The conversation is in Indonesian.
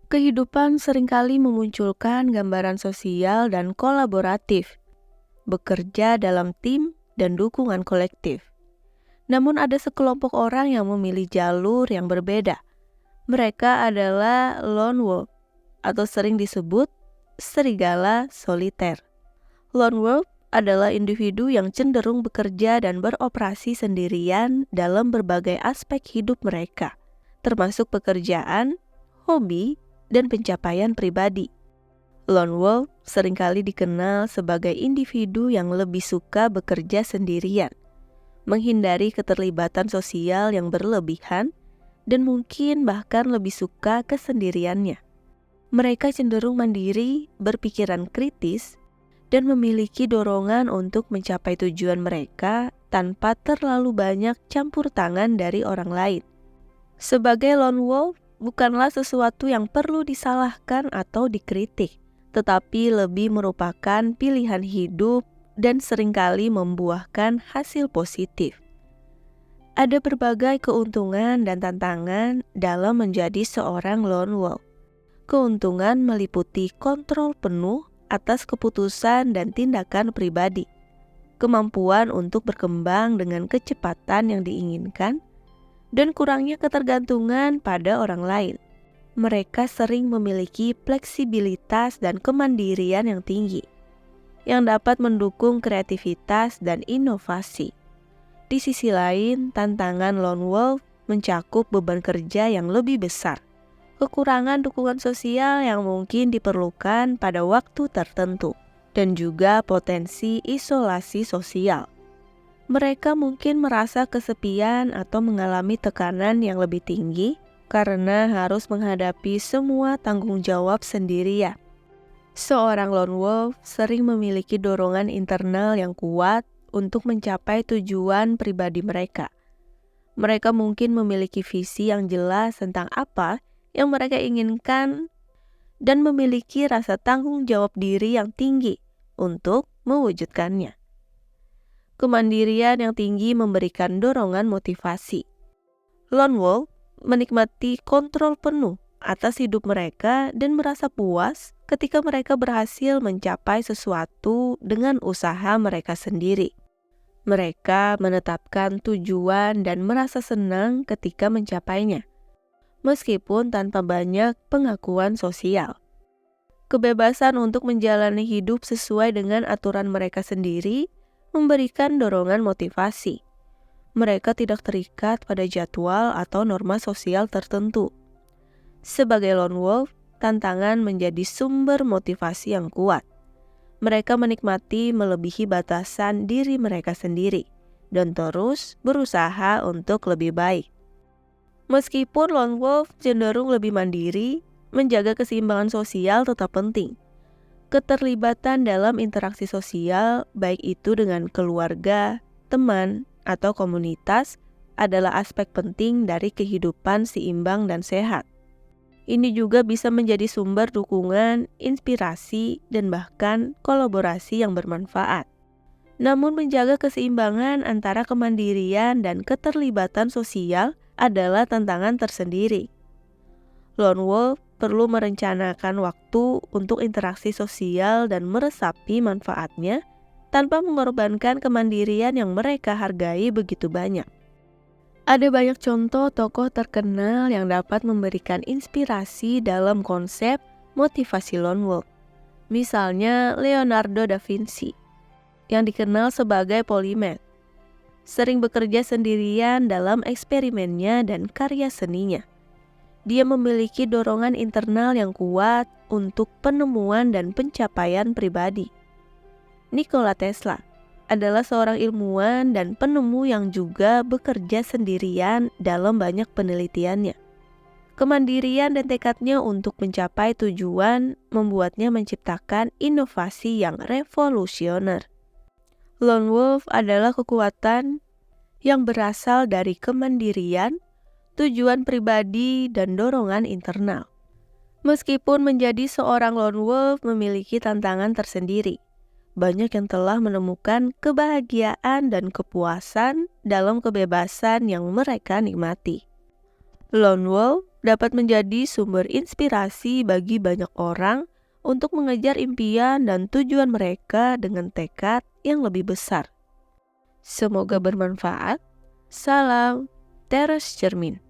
Kehidupan seringkali memunculkan gambaran sosial dan kolaboratif, bekerja dalam tim dan dukungan kolektif. Namun ada sekelompok orang yang memilih jalur yang berbeda. Mereka adalah lone wolf atau sering disebut serigala soliter. Lone wolf adalah individu yang cenderung bekerja dan beroperasi sendirian dalam berbagai aspek hidup mereka, termasuk pekerjaan, hobi, dan pencapaian pribadi. Lone wolf seringkali dikenal sebagai individu yang lebih suka bekerja sendirian, menghindari keterlibatan sosial yang berlebihan, dan mungkin bahkan lebih suka kesendiriannya. Mereka cenderung mandiri, berpikiran kritis, dan memiliki dorongan untuk mencapai tujuan mereka tanpa terlalu banyak campur tangan dari orang lain. Sebagai lone wolf, bukanlah sesuatu yang perlu disalahkan atau dikritik, tetapi lebih merupakan pilihan hidup dan seringkali membuahkan hasil positif. Ada berbagai keuntungan dan tantangan dalam menjadi seorang lone wolf. Keuntungan meliputi kontrol penuh atas keputusan dan tindakan pribadi, kemampuan untuk berkembang dengan kecepatan yang diinginkan, dan kurangnya ketergantungan pada orang lain. Mereka sering memiliki fleksibilitas dan kemandirian yang tinggi, yang dapat mendukung kreativitas dan inovasi. Di sisi lain, tantangan lone wolf mencakup beban kerja yang lebih besar, kekurangan dukungan sosial yang mungkin diperlukan pada waktu tertentu, dan juga potensi isolasi sosial. Mereka mungkin merasa kesepian atau mengalami tekanan yang lebih tinggi karena harus menghadapi semua tanggung jawab sendirian. Seorang lone wolf sering memiliki dorongan internal yang kuat untuk mencapai tujuan pribadi mereka. Mereka mungkin memiliki visi yang jelas tentang apa yang mereka inginkan dan memiliki rasa tanggung jawab diri yang tinggi untuk mewujudkannya. Kemandirian yang tinggi memberikan dorongan motivasi. Lone wolf menikmati kontrol penuh atas hidup mereka dan merasa puas ketika mereka berhasil mencapai sesuatu dengan usaha mereka sendiri. Mereka menetapkan tujuan dan merasa senang ketika mencapainya, meskipun tanpa banyak pengakuan sosial. Kebebasan untuk menjalani hidup sesuai dengan aturan mereka sendiri memberikan dorongan motivasi. Mereka tidak terikat pada jadwal atau norma sosial tertentu. Sebagai lone wolf, tantangan menjadi sumber motivasi yang kuat. Mereka menikmati melebihi batasan diri mereka sendiri dan terus berusaha untuk lebih baik. Meskipun lone wolf cenderung lebih mandiri, menjaga keseimbangan sosial tetap penting. Keterlibatan dalam interaksi sosial, baik itu dengan keluarga, teman, atau komunitas, adalah aspek penting dari kehidupan seimbang dan sehat. Ini juga bisa menjadi sumber dukungan, inspirasi, dan bahkan kolaborasi yang bermanfaat. Namun menjaga keseimbangan antara kemandirian dan keterlibatan sosial adalah tantangan tersendiri. Lone wolf perlu merencanakan waktu untuk interaksi sosial dan meresapi manfaatnya tanpa mengorbankan kemandirian yang mereka hargai begitu banyak. Ada banyak contoh tokoh terkenal yang dapat memberikan inspirasi dalam konsep motivasi lone wolf. Misalnya Leonardo da Vinci, yang dikenal sebagai polymath, sering bekerja sendirian dalam eksperimennya dan karya seninya. Dia memiliki dorongan internal yang kuat untuk penemuan dan pencapaian pribadi. Nikola Tesla adalah seorang ilmuwan dan penemu yang juga bekerja sendirian dalam banyak penelitiannya. Kemandirian dan tekadnya untuk mencapai tujuan membuatnya menciptakan inovasi yang revolusioner. Lone wolf adalah kekuatan yang berasal dari kemandirian, tujuan pribadi, dan dorongan internal. Meskipun menjadi seorang lone wolf memiliki tantangan tersendiri, banyak yang telah menemukan kebahagiaan dan kepuasan dalam kebebasan yang mereka nikmati. Lone wolf dapat menjadi sumber inspirasi bagi banyak orang untuk mengejar impian dan tujuan mereka dengan tekad yang lebih besar. Semoga bermanfaat. Salam Teres Cermin.